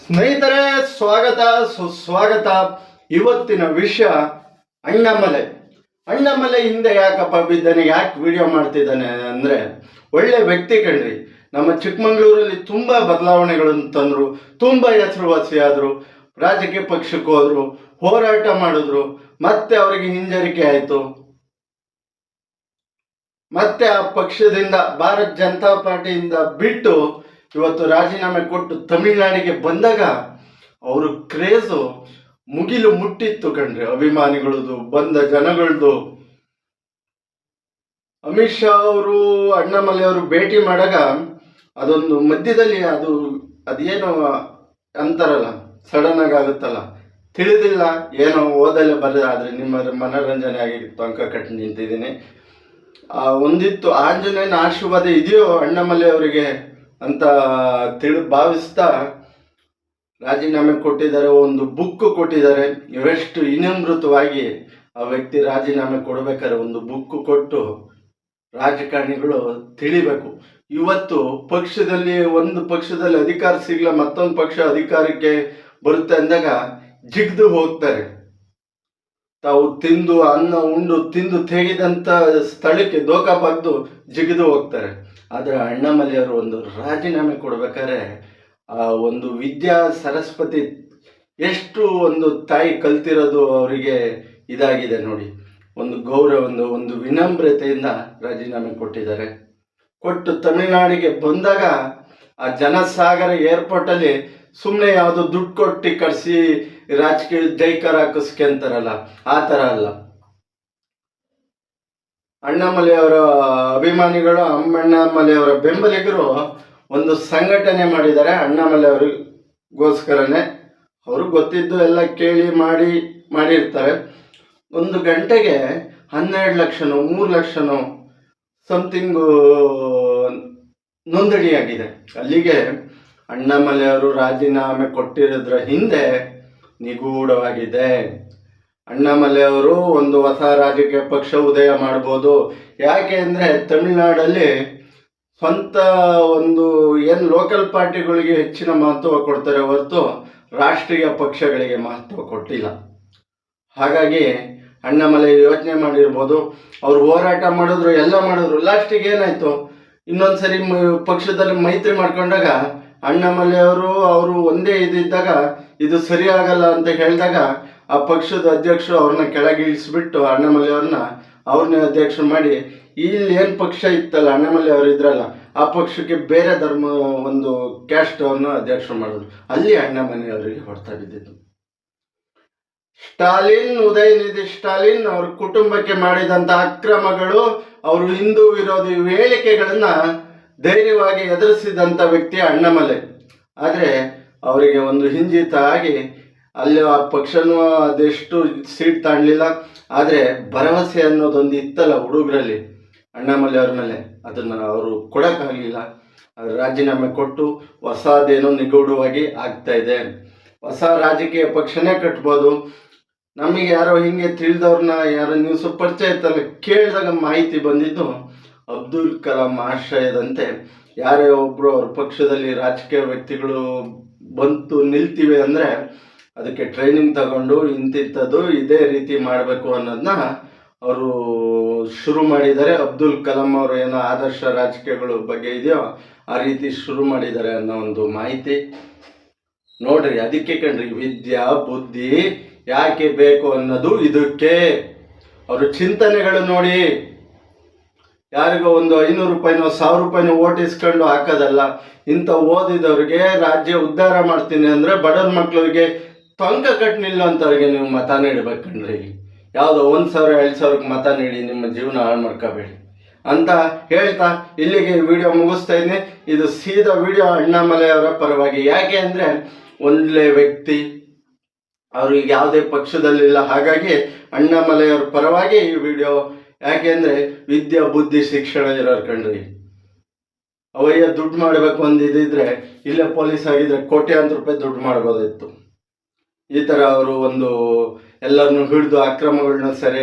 ಸ್ನೇಹಿತರೆ, ಸ್ವಾಗತ ಸುಸ್ವಾಗತ. ಇವತ್ತಿನ ವಿಷಯ ಅಣ್ಣಾಮಲೈ. ಅಣ್ಣಾಮಲೈ ಹಿಂದೆ ಯಾಕಪ್ಪ ಬಿದ್ದಾನೆ, ಯಾಕೆ ವಿಡಿಯೋ ಮಾಡ್ತಿದ್ದಾನೆ ಅಂದರೆ, ಒಳ್ಳೆ ವ್ಯಕ್ತಿ ಕಣ್ರಿ. ನಮ್ಮ ಚಿಕ್ಕಮಂಗ್ಳೂರಲ್ಲಿ ತುಂಬ ಬದಲಾವಣೆಗಳನ್ನು ತಂದರು, ತುಂಬ ಹೆಸರುವಾಸಿಯಾದರು, ರಾಜಕೀಯ ಪಕ್ಷಕ್ಕೆ ಹೋದರು, ಹೋರಾಟ ಮಾಡಿದ್ರು, ಮತ್ತೆ ಅವರಿಗೆ ಹಿಂಜರಿಕೆ ಆಯಿತು. ಮತ್ತೆ ಆ ಪಕ್ಷದಿಂದ, ಭಾರತ್ ಜನತಾ ಪಾರ್ಟಿಯಿಂದ ಬಿಟ್ಟು ಇವತ್ತು ರಾಜೀನಾಮೆ ಕೊಟ್ಟು ತಮಿಳುನಾಡಿಗೆ ಬಂದಾಗ ಅವರು ಕ್ರೇಜು ಮುಗಿಲು ಮುಟ್ಟಿತ್ತು ಕಣ್ರಿ. ಅಭಿಮಾನಿಗಳದು, ಬಂದ ಜನಗಳದು. ಅಮಿತ್ ಶಾ ಅವರು ಅಣ್ಣಾಮಲೈ ಅವರು ಭೇಟಿ ಮಾಡಾಗ ಅದೊಂದು ಮಧ್ಯದಲ್ಲಿ ಅದೇನೋ ಅಂತಾರಲ್ಲ, ಸಡನ್ ಆಗಿ ಆಗುತ್ತಲ್ಲ, ತಿಳಿದಿಲ್ಲ, ಏನೋ ಓದಲ್ಲೇ ಬರದೆ. ಆದರೆ ನಿಮ್ಮ ಮನೋರಂಜನೆ ಆಗಿತ್ತು, ಅಂಕ ಕಟ್ಟಿ ನಿಂತಿದ್ದೀನಿ. ಒಂದಿತ್ತು ಆಂಜನೇಯನ ಆಶೀರ್ವಾದ ಇದೆಯೋ ಅಣ್ಣಾಮಲೈ ಅವರಿಗೆ ಅಂತ ಭಾವಿಸ್ತಾ ರಾಜೀನಾಮೆ ಕೊಟ್ಟಿದ್ದಾರೆ. ಒಂದು ಬುಕ್ ಕೊಟ್ಟಿದ್ದಾರೆ. ಎಷ್ಟು ವಿನಮ್ರತವಾಗಿ ಆ ವ್ಯಕ್ತಿ ರಾಜೀನಾಮೆ ಕೊಡಬೇಕಾದ್ರೆ ಒಂದು ಬುಕ್ ಕೊಟ್ಟು ರಾಜಕಾರಣಿಗಳು ತಿಳಿಬೇಕು. ಇವತ್ತು ಒಂದು ಪಕ್ಷದಲ್ಲಿ ಅಧಿಕಾರ ಸಿಗ್ಲ, ಮತ್ತೊಂದು ಪಕ್ಷ ಅಧಿಕಾರಕ್ಕೆ ಬರುತ್ತೆ ಅಂದಾಗ ಜಿಗ್ದು ಹೋಗ್ತಾರೆ. ತಾವು ಅನ್ನ ಉಂಡು ತಿಂದು ತೆಗೆದಂಥ ಸ್ಥಳಕ್ಕೆ ದೋಖಾ ಬಗ್ದು ಜಿಗಿದು ಹೋಗ್ತಾರೆ. ಆದರೆ ಅಣ್ಣಾಮಲೈ ಅವರು ಒಂದು ರಾಜೀನಾಮೆ ಕೊಡ್ಬೇಕಾದ್ರೆ ಆ ಒಂದು ವಿದ್ಯಾ ಸರಸ್ವತಿ ಎಷ್ಟು ಒಂದು ತಾಯಿ ಕಲ್ತಿರೋದು ಅವರಿಗೆ ಇದಾಗಿದೆ ನೋಡಿ. ಒಂದು ಗೌರವ, ಒಂದು ವಿನಮ್ರತೆಯಿಂದ ರಾಜೀನಾಮೆ ಕೊಟ್ಟಿದ್ದಾರೆ. ಕೊಟ್ಟು ತಮಿಳುನಾಡಿಗೆ ಬಂದಾಗ ಆ ಜನಸಾಗರ ಏರ್ಪೋರ್ಟಲ್ಲಿ ಸುಮ್ಮನೆ ಯಾವುದೋ ದುಡ್ಡು ಕೊಟ್ಟು ಕರೆಸಿ ರಾಜಕೀಯ ಜೈಕಾರ ಹಾಕಿಸ್ಕೊಂತಾರಲ್ಲ, ಆ ಥರ ಅಲ್ಲ. ಅಣ್ಣಾಮಲೈ ಅವರ ಅಭಿಮಾನಿಗಳು, ಅಣ್ಣಾಮಲೈ ಅವರ ಬೆಂಬಲಿಗರು ಒಂದು ಸಂಘಟನೆ ಮಾಡಿದ್ದಾರೆ ಅಣ್ಣಾಮಲೈ ಅವರಿಗೋಸ್ಕರನೇ. ಅವರು ಗೊತ್ತಿದ್ದು ಎಲ್ಲ ಕೇಳಿ ಮಾಡಿರ್ತಾರೆ. 1 ಗಂಟೆಗೆ 12 ಲಕ್ಷನೋ 3 ಲಕ್ಷನೋ ಸಮಥಿಂಗು ನೋಂದಣಿಯಾಗಿದೆ. ಅಲ್ಲಿಗೆ ಅಣ್ಣಾಮಲೈ ಅವರು ರಾಜೀನಾಮೆ ಕೊಟ್ಟಿರೋದ್ರ ಹಿಂದೆ ನಿಗೂಢವಾಗಿದೆ. ಅಣ್ಣಾಮಲೈ ಅವರು ಒಂದು ಹೊಸ ರಾಜಕೀಯ ಪಕ್ಷ ಉದಯ ಮಾಡ್ಬೋದು. ಯಾಕೆ ಅಂದರೆ ತಮಿಳುನಾಡಲ್ಲಿ ಸ್ವಂತ ಏನು ಲೋಕಲ್ ಪಾರ್ಟಿಗಳಿಗೆ ಹೆಚ್ಚಿನ ಮಹತ್ವ ಕೊಡ್ತಾರೆ ಹೊರತು ರಾಷ್ಟ್ರೀಯ ಪಕ್ಷಗಳಿಗೆ ಮಹತ್ವ ಕೊಟ್ಟಿಲ್ಲ. ಹಾಗಾಗಿ ಅಣ್ಣಾಮಲೈ ಯೋಚನೆ ಮಾಡಿರ್ಬೋದು. ಅವರು ಹೋರಾಟ ಮಾಡಿದ್ರು, ಎಲ್ಲ ಮಾಡಿದ್ರು. ಲಾಸ್ಟಿಗೆ ಏನಾಯಿತು, ಇನ್ನೊಂದ್ಸರಿ ಪಕ್ಷದಲ್ಲಿ ಮೈತ್ರಿ ಮಾಡ್ಕೊಂಡಾಗ ಅಣ್ಣಾಮಲೈ ಅವರು ಒಂದೇ ಇದ್ದಾಗ ಇದು ಸರಿ ಆಗಲ್ಲ ಅಂತ ಹೇಳಿದಾಗ ಆ ಪಕ್ಷದ ಅಧ್ಯಕ್ಷರು ಅವ್ರನ್ನ ಕೆಳಗಿಳಿಸ್ಬಿಟ್ಟು ಅಣ್ಣಾಮಲೈ ಅವ್ರನ್ನೇ ಅಧ್ಯಕ್ಷರು ಮಾಡಿ, ಇಲ್ಲಿ ಏನು ಪಕ್ಷ ಇತ್ತಲ್ಲ ಅಣ್ಣಾಮಲೈ ಅವರು ಇದ್ರಲ್ಲ, ಆ ಪಕ್ಷಕ್ಕೆ ಬೇರೆ ಧರ್ಮ ಒಂದು ಕ್ಯಾಸ್ಟ್ ಅವ್ರನ್ನ ಅಧ್ಯಕ್ಷರು ಮಾಡಿದ್ರು. ಅಲ್ಲಿ ಅಣ್ಣಾಮಲೈ ಅವರಿಗೆ ಹೊಡ್ತಾ ಬಿದ್ದಿದ್ದು. ಉದಯನಿಧಿ ಸ್ಟಾಲಿನ್ ಅವ್ರ ಕುಟುಂಬಕ್ಕೆ ಮಾಡಿದಂಥ ಅಕ್ರಮಗಳು, ಅವರು ಹಿಂದೂ ವಿರೋಧಿ ಹೇಳಿಕೆಗಳನ್ನ ಧೈರ್ಯವಾಗಿ ಎದುರಿಸಿದಂಥ ವ್ಯಕ್ತಿ ಅಣ್ಣಾಮಲೈ. ಆದರೆ ಅವರಿಗೆ ಒಂದು ಹಿಂಜಿತ ಆಗಿ ಅಲ್ಲಿ ಆ ಪಕ್ಷನೂ ಅದೆಷ್ಟು ಸೀಟ್ ತಾಣಲಿಲ್ಲ. ಆದರೆ ಭರವಸೆ ಅನ್ನೋದೊಂದು ಇತ್ತಲ್ಲ ಹುಡುಗರಲ್ಲಿ ಅಣ್ಣಾಮಲೈ ಅವ್ರ ಮೇಲೆ, ಅದನ್ನು ಅವರು ಕೊಡೋಕ್ಕಾಗಲಿಲ್ಲ. ರಾಜೀನಾಮೆ ಕೊಟ್ಟು ಹೊಸದೇನೋ ನಿಗೂಢವಾಗಿ ಆಗ್ತಾ ಇದೆ. ಹೊಸ ರಾಜಕೀಯ ಪಕ್ಷನೇ ಕಟ್ಬೋದು. ನಮಗೆ ಯಾರೋ ಹಿಂಗೆ ತಿಳಿದವ್ರನ್ನ ಯಾರೋ ನ್ಯೂಸ್ ಪರಿಚಯ ಇತ್ತಲ್ಲ, ಕೇಳಿದಾಗ ಮಾಹಿತಿ ಬಂದಿದ್ದು ಅಬ್ದುಲ್ ಕಲಾಂ ಆಶ್ರಯದಂತೆ ಯಾರೇ ಒಬ್ಬರು ಅವ್ರ ಪಕ್ಷದಲ್ಲಿ ರಾಜಕೀಯ ವ್ಯಕ್ತಿಗಳು ಬಂತು ನಿಲ್ತೀವಿ ಅಂದರೆ ಅದಕ್ಕೆ ಟ್ರೈನಿಂಗ್ ತಗೊಂಡು ಇಂತಿಂಥದ್ದು ಇದೇ ರೀತಿ ಮಾಡಬೇಕು ಅನ್ನೋದನ್ನ ಅವರು ಶುರು ಮಾಡಿದ್ದಾರೆ. ಅಬ್ದುಲ್ ಕಲಾಂ ಅವರು ಏನೋ ಆದರ್ಶ ರಾಜಕೀಯಗಳ ಬಗ್ಗೆ ಇದೆಯೋ ಆ ರೀತಿ ಶುರು ಮಾಡಿದ್ದಾರೆ ಅನ್ನೋ ಒಂದು ಮಾಹಿತಿ ನೋಡ್ರಿ. ಅದಕ್ಕೆ ಕಣ್ರಿ, ವಿದ್ಯಾ ಬುದ್ಧಿ ಯಾಕೆ ಬೇಕು ಅನ್ನೋದು ಇದಕ್ಕೆ. ಅವರು ಚಿಂತನೆಗಳು ನೋಡಿ. ಯಾರಿಗೋ ಒಂದು 500 ರೂಪಾಯಿನೋ 1000 ರೂಪಾಯಿನೋ ಓಟ್ ಇಸ್ಕೊಂಡು ಹಾಕೋದಲ್ಲ. ಇಂಥ ಓದಿದವ್ರಿಗೆ ರಾಜ್ಯ ಉದ್ಧಾರ ಮಾಡ್ತೀನಿ ಅಂದರೆ ಬಡವ್ರ ಮಕ್ಕಳಿಗೆ ಟೊಂಕ ಕಟ್ಟು ನಿಲ್ಲುವಂಥವ್ರಿಗೆ ನೀವು ಮತ ನೀಡಬೇಕಣ್ರಿ. ಯಾವುದೋ 1000 2000ಕ್ಕೆ ಮತ ನೀಡಿ ನಿಮ್ಮ ಜೀವನ ಹಾಳು ಮಾಡ್ಕೋಬೇಡಿ ಅಂತ ಹೇಳ್ತಾ ಇಲ್ಲಿಗೆ ವಿಡಿಯೋ ಮುಗಿಸ್ತಾ ಇದ್ದೀನಿ. ಇದು ಸೀದಾ ವಿಡಿಯೋ ಅಣ್ಣಾಮಲೈ ಅವರ ಪರವಾಗಿ. ಯಾಕೆ ಅಂದರೆ ಒಳ್ಳೆ ವ್ಯಕ್ತಿ, ಅವರು ಈಗ ಯಾವುದೇ ಪಕ್ಷದಲ್ಲಿಲ್ಲ. ಹಾಗಾಗಿ ಅಣ್ಣಾಮಲೈ ಅವ್ರ ಪರವಾಗಿ ಈ ವಿಡಿಯೋ. ಯಾಕೆಂದರೆ ವಿದ್ಯಾ ಬುದ್ಧಿ ಶಿಕ್ಷಣ ಇರೋರು ಕಣ್ರಿ. ಅವಯ್ಯ ದುಡ್ಡು ಮಾಡಬೇಕು ಅಂದಿದ್ದರೆ ಇಲ್ಲೇ ಪೊಲೀಸ್ ಆಗಿದ್ರೆ ಕೋಟ್ಯಾಂತರ ರೂಪಾಯಿ ದುಡ್ಡು ಮಾಡ್ಬೋದಿತ್ತು. ಈ ಥರ ಅವರು ಎಲ್ಲರನ್ನು ಹಿಡಿದು ಅಕ್ರಮಗಳನ್ನ ಸೆರೆ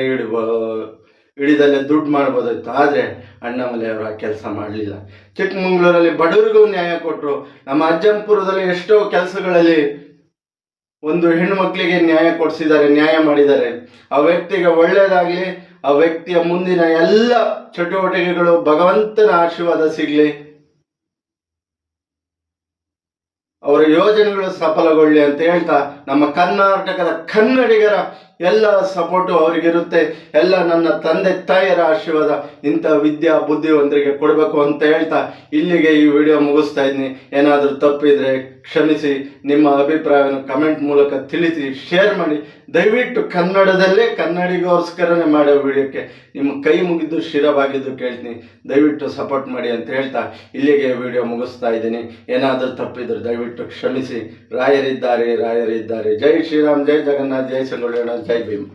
ಹಿಡಿದಲ್ಲೇ ದುಡ್ಡು ಮಾಡ್ಬೋದಿತ್ತು. ಆದರೆ ಅಣ್ಣಾಮಲೈ ಅವರು ಆ ಕೆಲಸ ಮಾಡಲಿಲ್ಲ. ಚಿಕ್ಕಮಗಳೂರಲ್ಲಿ ಬಡವರಿಗೂ ನ್ಯಾಯ ಕೊಟ್ಟರು. ನಮ್ಮ ಅಜ್ಜಂಪುರದಲ್ಲಿ ಎಷ್ಟೋ ಕೆಲಸಗಳಲ್ಲಿ ಒಂದು ಹೆಣ್ಣು ಮಕ್ಕಳಿಗೆ ನ್ಯಾಯ ಕೊಡಿಸಿದ್ದಾರೆ, ನ್ಯಾಯ ಮಾಡಿದ್ದಾರೆ. ಆ ವ್ಯಕ್ತಿಗೆ ಒಳ್ಳೆಯದಾಗಲಿ, ಆ ವ್ಯಕ್ತಿಯ ಮುಂದಿನ ಎಲ್ಲ ಚಟುವಟಿಕೆಗಳು ಭಗವಂತನ ಆಶೀರ್ವಾದ ಸಿಗಲಿ, ಅವರ ಯೋಜನೆಗಳು ಸಫಲಗೊಳ್ಳಿ ಅಂತ ಹೇಳ್ತಾ, ನಮ್ಮ ಕರ್ನಾಟಕದ ಕನ್ನಡಿಗರ ಎಲ್ಲ ಸಪೋರ್ಟು ಅವರಿಗಿರುತ್ತೆ. ಎಲ್ಲ ನನ್ನ ತಂದೆ ತಾಯಿಯರ ಆಶೀರ್ವಾದ ಇಂಥ ವಿದ್ಯಾ ಬುದ್ಧಿವಂತರಿಗೆ ಕೊಡಬೇಕು ಅಂತ ಹೇಳ್ತಾ ಇಲ್ಲಿಗೆ ಈ ವಿಡಿಯೋ ಮುಗಿಸ್ತಾ ಇದ್ದೀನಿ. ಏನಾದರೂ ತಪ್ಪಿದರೆ ಕ್ಷಮಿಸಿ. ನಿಮ್ಮ ಅಭಿಪ್ರಾಯವನ್ನು ಕಮೆಂಟ್ ಮೂಲಕ ತಿಳಿಸಿ, ಶೇರ್ ಮಾಡಿ. ದಯವಿಟ್ಟು ಕನ್ನಡದಲ್ಲೇ ಕನ್ನಡಿಗೋಸ್ಕರನೇ ಮಾಡೋ ವಿಡಿಯೋಕ್ಕೆ ನಿಮ್ಮ ಕೈ ಮುಗಿದು ಶಿರವಾಗಿದ್ದು ಕೇಳ್ತೀನಿ. ದಯವಿಟ್ಟು ಸಪೋರ್ಟ್ ಮಾಡಿ ಅಂತ ಹೇಳ್ತಾ ಇಲ್ಲಿಗೆ ವಿಡಿಯೋ ಮುಗಿಸ್ತಾ ಇದ್ದೀನಿ. ಏನಾದರೂ ತಪ್ಪಿದ್ರೆ ದಯವಿಟ್ಟು ಕ್ಷಮಿಸಿ. ರಾಯರಿದ್ದಾರೆ, ರಾಯರಿದ್ದಾರೆ. ಜೈ ಶ್ರೀರಾಮ್, ಜೈ ಜಗನ್ನಾಥ್, ಜೈ ಸಂಗೊಳ್ಳಿ, ಜೈ ಭೀಮ್.